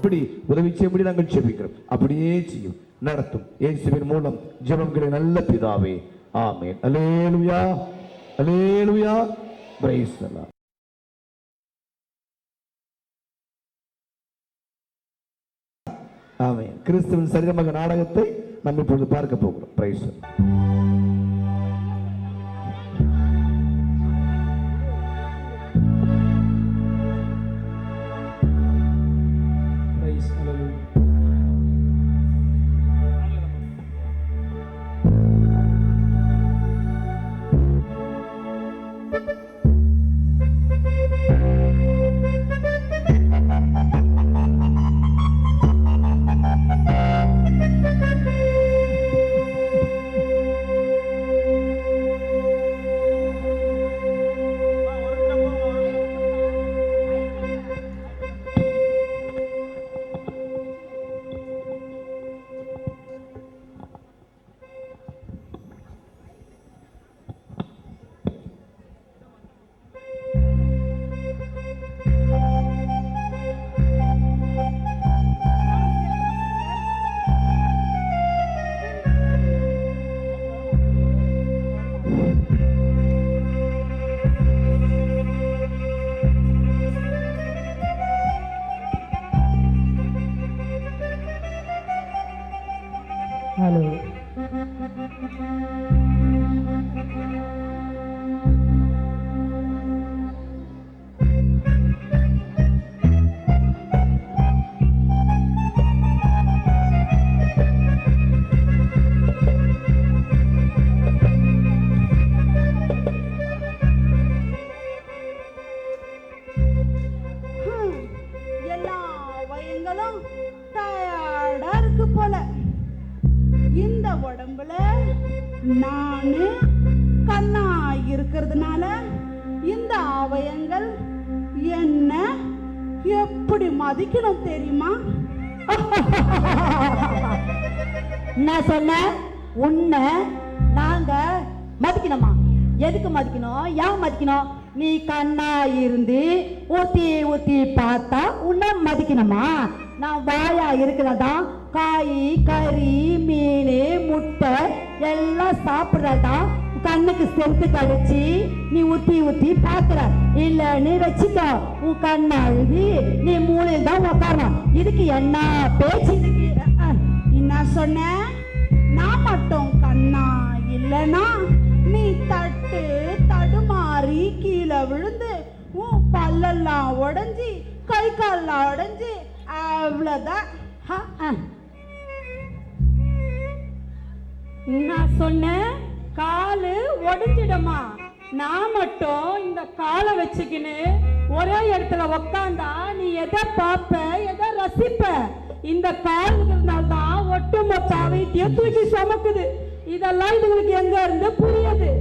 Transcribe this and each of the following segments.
எப்படி உதவி செய்யும்படி நாங்கள் ஜெபிக்கிறோம். அப்படியே செய்யும், நடத்தும். இயேசுவின் மூலம் ஜெபங்களை நல்ல பிதாவே, ஆமென். அல்லேலூயா, அல்லேலூயா, பிரைஸ் தி லார்ட். ஆமென். கிறிஸ்துவின் சரீரமாக நாடகத்தை நாம் இப்பொழுது பார்க்க போகிறோம். பிரைஸ் தி நானு கண்ணா இருக்கிறதுனால இந்த அவயங்கள் என்ன எப்படி மதிக்கணும் தெரியுமா? நான் சொன்னேன், உன்னை நாங்க மதிக்கணுமா? எதுக்கு மதிக்கணும்? ஏன் மதிக்கணும்? நீ கண்ணா இருந்து ஊத்தி ஊத்தி பார்த்தா உன்னை மதிக்கணுமா? நான் வாயா இருக்கிறதா காய் கறி மீன் முட்டை எல்லாம் சாப்பிட்றதா கண்ணுக்கு செலுத்து கழிச்சு நீ ஊத்தி ஊத்தி பாக்குற இல்ல நீ வச்சுக்கோ உன் கண்ணா எழுதி நீ மூலையில் தான் உக்காரணும். இதுக்கு என்ன பேச்சு? என்ன சொன்ன? நான் மட்டும் கண்ணா இல்லனா நீ தட்டு தடுமாறி கீழே விழுந்து உன் பல்லெல்லாம் உடைஞ்சி கை கால்லாம் உடைஞ்சி அவ்வளவுதான். நான் சொன்னேன் காலு ஒடிஞ்சிடுமா? நான் மட்டும் இந்த காலை வச்சுக்கின்னு ஒரே இடத்துல உக்காந்தா நீ எதை பார்ப்ப, எதை ரசிப்ப? இந்த கால் இருந்தால்தான் ஒட்டுமொத்த வைத்தியம் தூக்கி சுமக்குது. இதெல்லாம் இதுங்களுக்கு எங்க இருந்து புரியுது?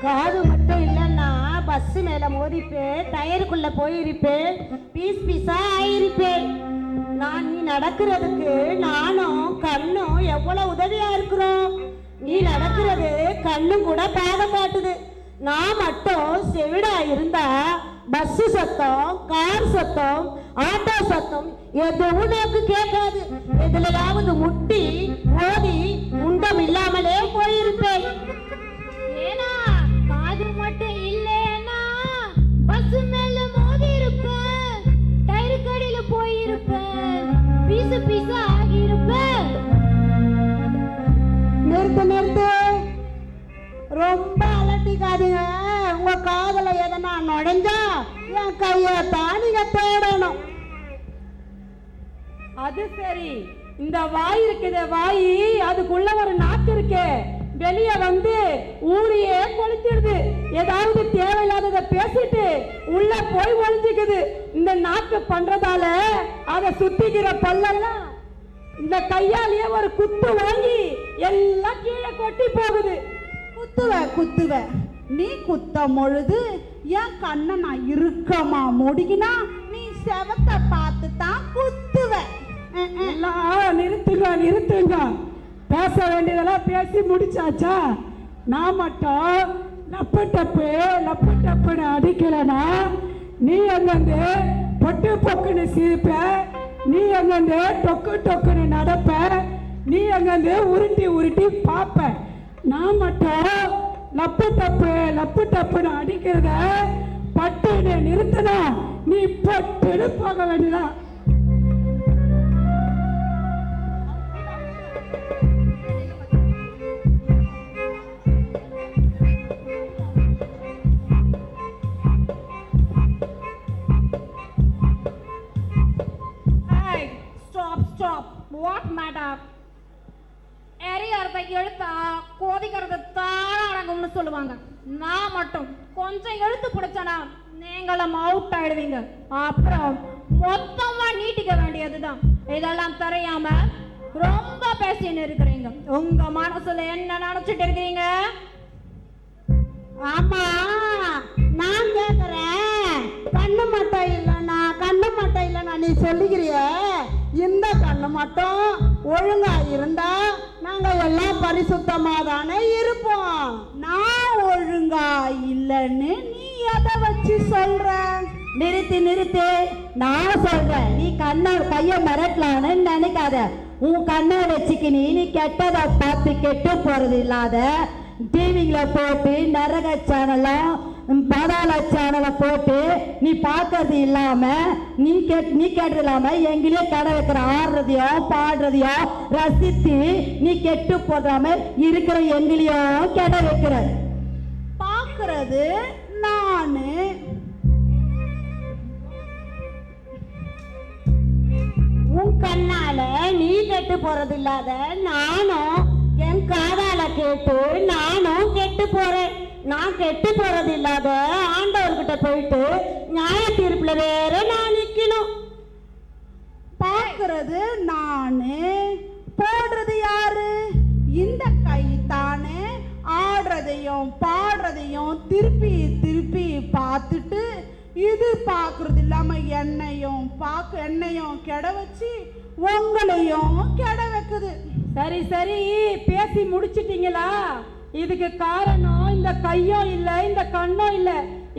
காது மட்டும் இல்லைன்னா பஸ் மேல மோதிப்பேன், டயருக்குள்ள போயிருப்பேன், பீஸ் பீஸா ஆயிருப்பேன். நான் நீ நடக்கிறதுக்கு நானும் கண்ணும் எவ்வளவு உதவியா இருக்கிறோம். நீ நடக்கிறது கண்ணும் கூட பாத காட்டுது. நான் மட்டும் செவிடா இருந்தா பஸ் சத்தம், கார் சத்தம், ஆட்டோ சத்தம் எதுவும் எனக்கு கேட்காது. எதுலையாவது முட்டி மோதி முண்டம் இல்லாமலே போயிருப்பேன். ஏனா காது மட்டும் இல்லேனா பஸ் மேல மோதி இருப்பேன், டயர் கடியில போயிருப்பேன், பீசு பீசா ஆகி இருப்பேன். நிறுத்து, ரொம்ப அலட்டிக்காதீங்க. உங்க காதல எதனா நுழைஞ்சா என் கைய தானிங்க தேடணும். அது சரி, இந்த வாய் இருக்குது, வாய் அதுக்குள்ள ஒரு நாக்கு இருக்கே, வெளியே வந்து ஊரையே கொளுத்திடுது. ஏதாவது தேவையில்லாததை பேசிட்டு உள்ள போய் ஒழிஞ்சுக்குது. இந்த நாக்கு பண்றதால அதை சுத்திக்கிற பல்லெல்லாம் இந்த கையாலேயே ஒரு குத்து வாங்கி எல்லாம் கீழே கொட்டி போகுது. குத்துவ நீ குத்தம் பொழுது என் கண்ணை நான் இறுக்கமா முடிக்கினா நீ செவத்தை பார்த்து தான் குத்துவ. நிறுத்துங்க. பேச வேண்டியதெல்லாம் பேசி முடிச்சாச்சா? நான் மட்டும் லப்பு டப்புன்னு அடிக்கலனா நீ அங்கிருந்து பொட்டு பொக்குன்னு சிரிப்ப, நீ அங்கிருந்து டொக்குன்னு நடப்ப, நீ அங்கிருந்து உருட்டி பார்ப்ப. நான் மட்டும் லப்பு டப்புன்னு அடிக்கிறத பட்டுன்னு நிறுத்தினா நீ பட்டுன்னு போக வேண்டியதான். What matter? எரியறத எழுத்தா கோதிக்கிறது தானா அடங்கும்னு சொல்லுவாங்க. நான் மட்டும் கொஞ்சம் எழுத்து பிடிச்சனா நீங்களும் அவுட் ஆயிடுவீங்க. அப்புறம் மொத்தமா நீட்டிக்க வேண்டியதுதான். இதெல்லாம் தெரியாம ரொம்ப பேசின்னு இருக்கிறீங்க. உங்க மனசுல என்ன நினைச்சிட்டு இருக்கிறீங்க? ஆமா, நான் கேக்குறேன். கண்ணு மட்டும் இல்லைன்னா நீ சொல்லிக்கிறிய, இந்த கண்ணு மட்டும் ஒழுங்கா இருந்தா நாங்க எல்லாம் பரிசுத்தமா தானே இருப்போம். நான் ஒழுங்கா இல்லைன்னு நீ எதை வச்சு சொல்ற? நிறுத்து, நான் சொல்றேன். நீ கைய மிரட்டலான்னு நினைக்காத. உன் கண்ணை வச்சுக்கினி நீ கெட்டதை பார்த்து கெட்டு போறது இல்லாத டிவில போட்டு நரக சேனலும் பாதாள சேனலை போட்டு நீ பார்க்கறது இல்லாம நீ கேட்டது இல்லாம எங்கேயோ கடை வைக்கிற ஆடுறதையோ பாடுறதையோ ரசித்து நீ கெட்டு போடாம இருக்கிற எங்கேயோ கடை வைக்கிற பார்க்கறது நானு. உன் கண்ணால நீ கெட்டு போறது இல்லாத நானும் என் காதால கேட்டு நானும் கெட்டு போறேன். நான் கெட்டு போறது இல்லாத ஆண்டவர்கிட்ட போயிட்டு நியாய தீர்ப்புல வேற நான் நிக்கணும். பார்க்கறது நானு, போடுறது யாரு? இந்த கை தானே. ஆடுறதையும் பாடுறதையும் திருப்பி பார்த்துட்டு இது பார்க்கறது இல்லாம என்னையும் கெட வச்சு உங்களையும் கெட வைக்குது. சரி பேசி முடிச்சிட்டீங்களா? இதுக்கு காரணம் இந்த கையும் இல்ல, இந்த கண்ணும் இல்ல.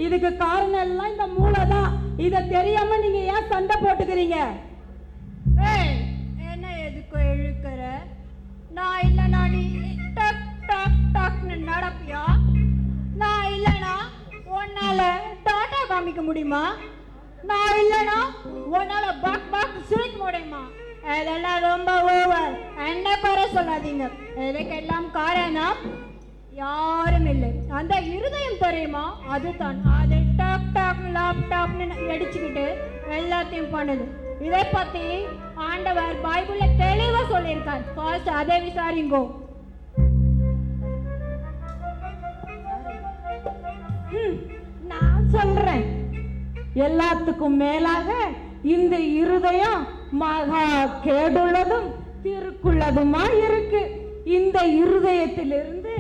இதுக்கு காரணம் எல்லாம் இந்த மூளை தான். இத தெரியாம நீங்க ஏன் சண்டை போட்டுக்கிறீங்க? என்ன எதுக்கு இழுக்கிற? நான் இல்லைனா நீ டக் டக் டக்னு நடப்பியா? நான் இல்லைனா உன்னால டாட்டா காமிக்க முடியுமா? நான் இல்லைனா உன்னால பக் சிரிக்க முடியுமா? அதெல்லாம் ரொம்ப ஓவர். என்ன குறை சொல்லாதீங்க. இதுக்கெல்லாம் காரணம் யாரும் இல்லை, அந்த இருதயம் தெரியுமா? அதுதான். அது டாக் டாக் லேப்டாப்னு அடிச்சுக்கிட்டு எல்லாத்தையும் பண்ணுது. இதை பத்தி ஆண்டவர் பைபிள்ல தெளிவா சொல்லியிருக்கார். ஃபர்ஸ்ட் அதை விசாரிங்கோ. நான் சொல்றேன், எல்லாத்துக்கும் மேலாக இந்த இருதயம் மகா கேடுள்ளதும் திருக்குள்ளதுமா இருக்கு. இந்த இருதயத்திலிருந்து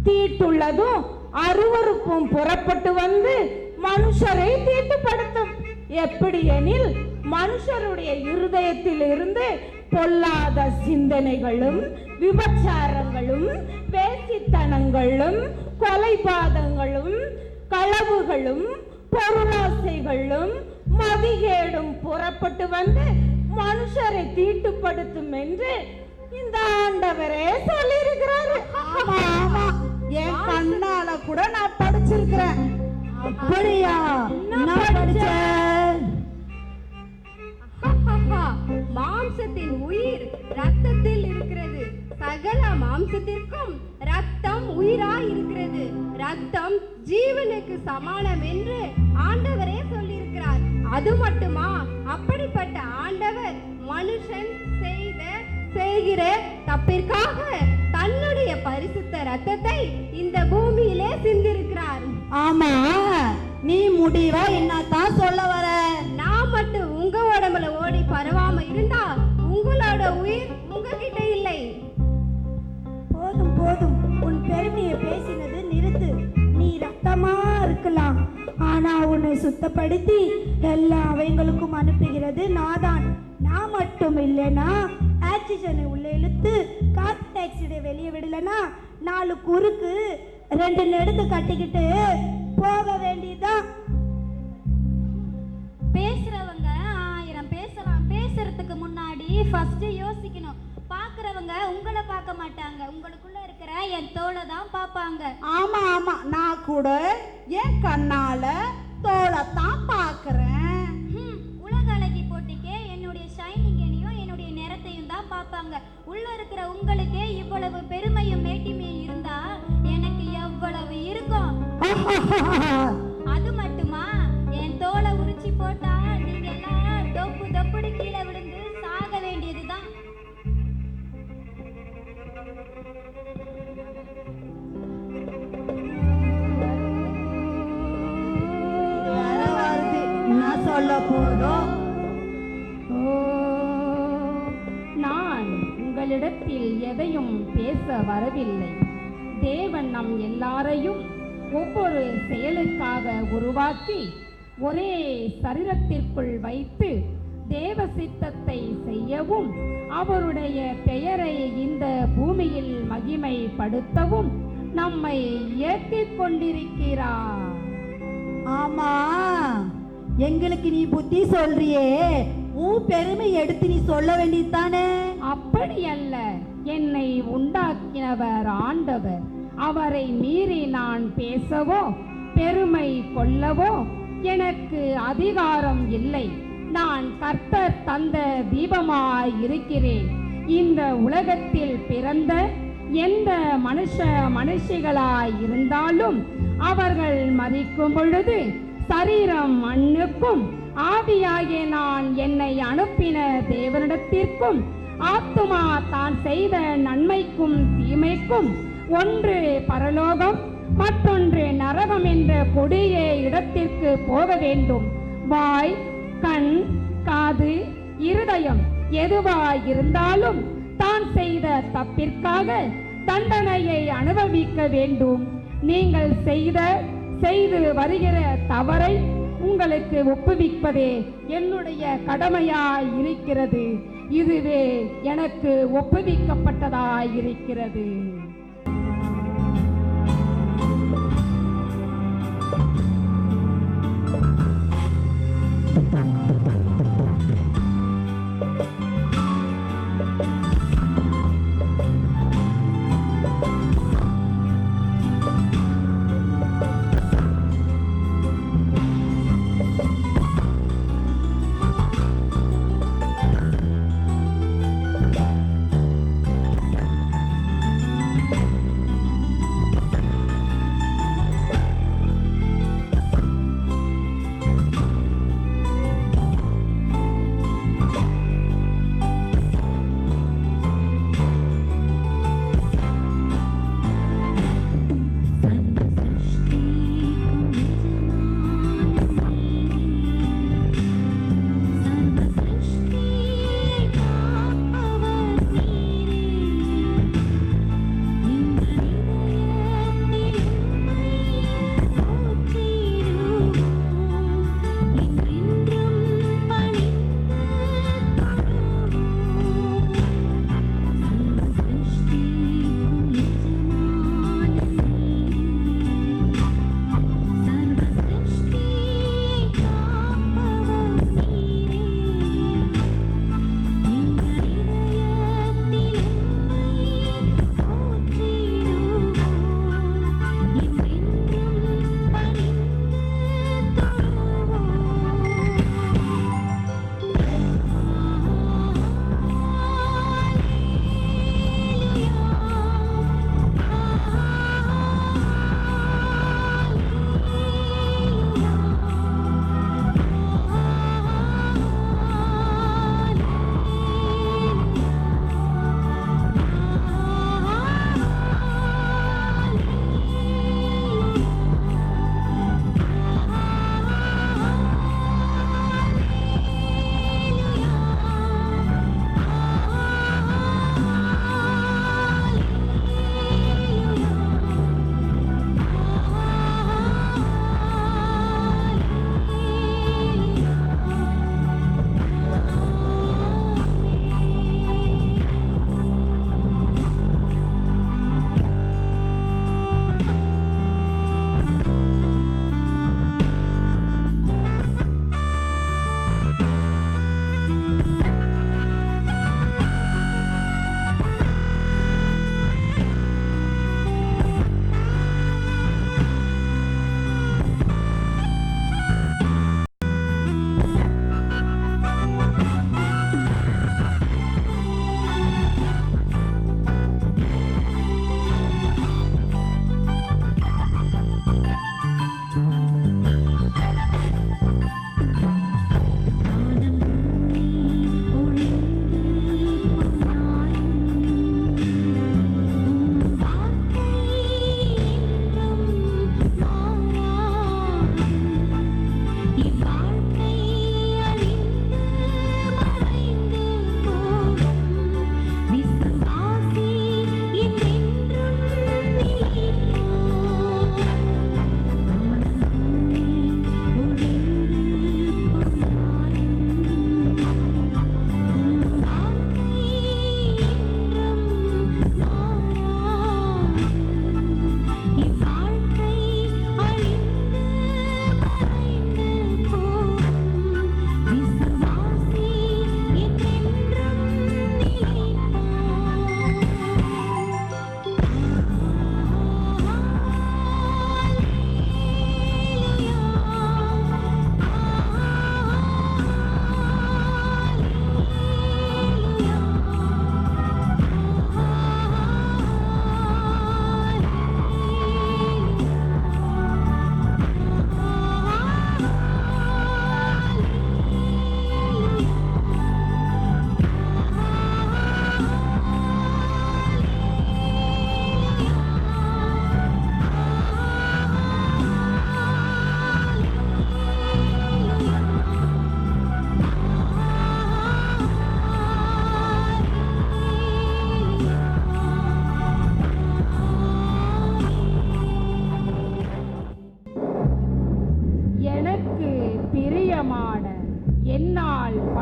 தீட்டுள்ளதும் அருவருப்பும் புறப்பட்டு வந்து மனுஷரை தீட்டுப்படுத்தும். எப்படி எனில் மனுஷருடைய இருதயத்திலிருந்து பொல்லாத சிந்தனைகளும் விபச்சாரங்களும் வேசித்தனங்களும் கொலைபாதங்களும் களவுகளும் பொருளாசைகளும் மதிகேடும் புறப்பட்டு வந்து மனுஷரை தீட்டுப்படுத்தும் என்று இந்த ஆண்டவரே சொல்லியிருக்கிறாரு. ஆமா, என் கண்ணால கூட நான் படிச்சிருக்கிறேன். அப்படியா? நான் படிச்சேன். மாம்சத்தின் உயிர் ரத்தத்தில் இருக்கிறது. சகல மாம்சத்திற்கும் ரத்தம் உயிராய் இருக்கிறது. ரத்தம் ஜீவனுக்கு சமானம் என்று ஆண்டவரே சொல்லியிருக்கிறார். அது மட்டுமா, அப்படிப்பட்ட ஆண்டவர் மனுஷன் செய்கிற தப்பிற்காக தன்னுடைய பரிசுத்த ரத்தத்தை இந்த பூமியிலே சிந்திருக்கிறார். ஆமா, நீ முடிவா என்னத்தான் சொல்ல வர? நான் மட்டும் உங்க உடம்புல ஓடி பரவாம இருந்தா உங்களோட உயிர் உங்ககிட்ட இல்லை. போதும், உன் பெருமையை பேசினது நிறுத்து. நீ ரத்தமா இருக்கலாம், ஆனா உன்னை சுத்தப்படுத்தி எல்லா அவைகளுக்கும் அனுப்புகிறது நாதான். நான் மட்டும் இல்லைன்னா ஆக்சிஜனை உள்ள இழுத்து கார்பன் டை ஆக்சைடை வெளியே விடலனா 4 குறுக்கு 2 நெடுத்து கட்டிக்கிட்டு போக வேண்டியதுதான். பேசுறவங்க 1000 பேசலாம். பேசுறதுக்கு முன்னாடி ஃபர்ஸ்ட் யோசிக்கணும். பாக்குறவங்க உங்களை பார்க்க மாட்டாங்க, உங்களுக்குள்ள இருக்கிற என் தோலை தான் பார்ப்பாங்க. ஆமா ஆமா, நான் கூட என் கண்ணால தோலைத்தான் பார்க்கறேன். உலக அழகி போட்டிக்கே என்னுடைய ஷைனிங்கையும் என்னுடைய நிறத்தையும் தான் பார்ப்பாங்க. உள்ள இருக்கிற உங்களுக்கே இவ்வளவு பெருமையும் மேட்டிமையும் இருந்தா எனக்கு எவ்வளவு இருக்கும். அது மட்டுமா, என் தோலை உரிச்சி போட்டா நீங்க எல்லாம் தொப்பு தொப்புடு கீழே விழுந்து சாக வேண்டியதுதான். நான் சொல்ல போறதும் நான் உங்களிடத்தில் எதையும் பேச வரவில்லை. தேவன் நம் எல்லாரையும் ஒவ்வொரு செயலுக்காக உருவாக்கி ஒரே சரீரத்திற்குள் வைத்து தேவ சித்தத்தை செய்யவும் அவருடைய பெயரை இந்த பூமியில் மகிமைப்படுத்தவும் நம்மை இயக்கிக் கொண்டிருக்கிறார். ஆமா, எங்களுக்கு நீ புத்தி சொல்றியே, உன் பெருமை எடுத்து நீ சொல்ல வேண்டியதுதானே? அப்படி அல்ல, என்னை உண்டாக்கினவர் ஆண்டவர். அவரை மீறி நான் பேசவோ பெருமை கொள்ளவோ எனக்கு அதிகாரம் இல்லை. நான் கர்த்தர் தந்த தீபமாய் இருக்கிறேன். இந்த உலகத்தில் பிறந்த எந்த மனுஷிகளாய் இருந்தாலும் அவர்கள் மரிக்கும் பொழுது சரீரம் மண்ணுக்கும் ஆவியாகிய நான் என்னை அனுப்பின தேவனிடத்திற்கும் ஆத்துமா தான் செய்த நன்மைக்கும் தீமைக்கும் ஒன்று பரலோகம் மற்றொன்று நரகம் என்ற கொடிய இடத்திற்கு போக வேண்டும். வாய், கண், காது, இருதயம் எதுவாய் இருந்தாலும் தான் செய்த தப்பிற்காக தண்டனையை அனுபவிக்க வேண்டும். நீங்கள் செய்து வருகிற தவறை உங்களுக்கு ஒப்புவிப்பதே என்னுடைய கடமையாய் இருக்கிறது. இதுவே எனக்கு ஒப்புவிக்கப்பட்டதாய் இருக்கிறது.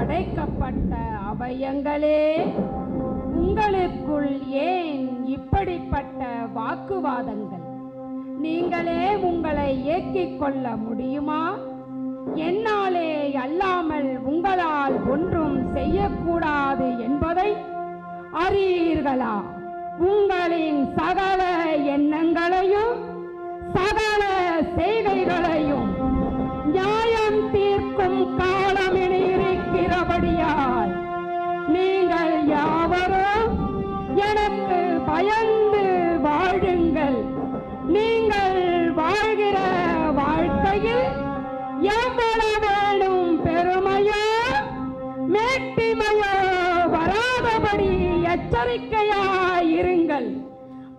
படைக்கப்பட்ட அவயங்களே, உங்களுக்குள் ஏன் இப்படிப்பட்ட வாக்குவாதங்கள்? நீங்களே உங்களை இயக்கிக் கொள்ள முடியுமா? என்னாலே அல்லாமல் உங்களால் ஒன்றும் செய்யக்கூடாது என்பதை அறியீர்களா? உங்களின் சகல எண்ணங்களையும் சகல செய்கைகளையும் நியாயம் தீர்க்கும் காலம் என இருக்கிறபடியால் நீங்கள் யாவரும் எனக்கு பயந்து வாழுங்கள். நீங்கள் வாழ்கிற வாழ்க்கையில் எவ்வளவேனும் பெருமையோ மேட்டிமையோ வராதபடி எச்சரிக்கையாயிருங்கள்.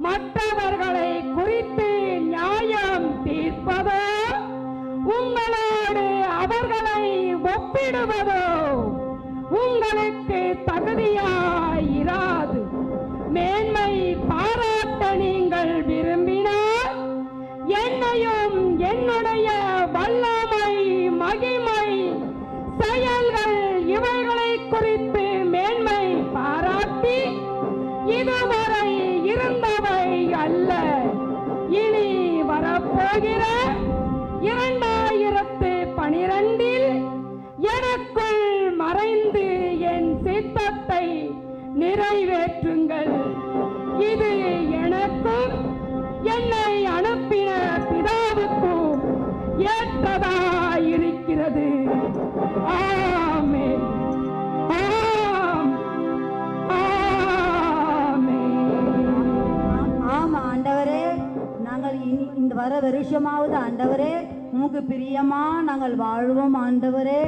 மற்றவர்களை குறித்து நியாயம் தீர்ப்பதோ உங்களோடு அவர்களை ஒப்பிடுவதோ உங்களுக்கு தகுதியாயிராது. மேன்மை பாராட்ட நீங்கள் விரும்பினால் என்னையும் என்னுடைய வல்லமை மகிமை செயல்கள் இவைகளை குறித்து மேன்மை பாராட்டி இதுவரை இருந்தவை அல்ல, இனி வரப்போகிற 2012 எனக்குள் மறைந்து என் சித்தத்தை நிறைவேற்றுங்கள். இது எனக்கும் என்னை அனுப்பின பிதாவுக்கும் ஏற்றதாயிருக்கிறது. ஆமென். ஆம். ஆமென். ஆமா ஆண்டவரே, நாங்கள் இந்த வர வருஷமாவது ஆண்டவரே உமக்கு பிரியமா நாங்கள் வாழ்வோம் ஆண்டவரே.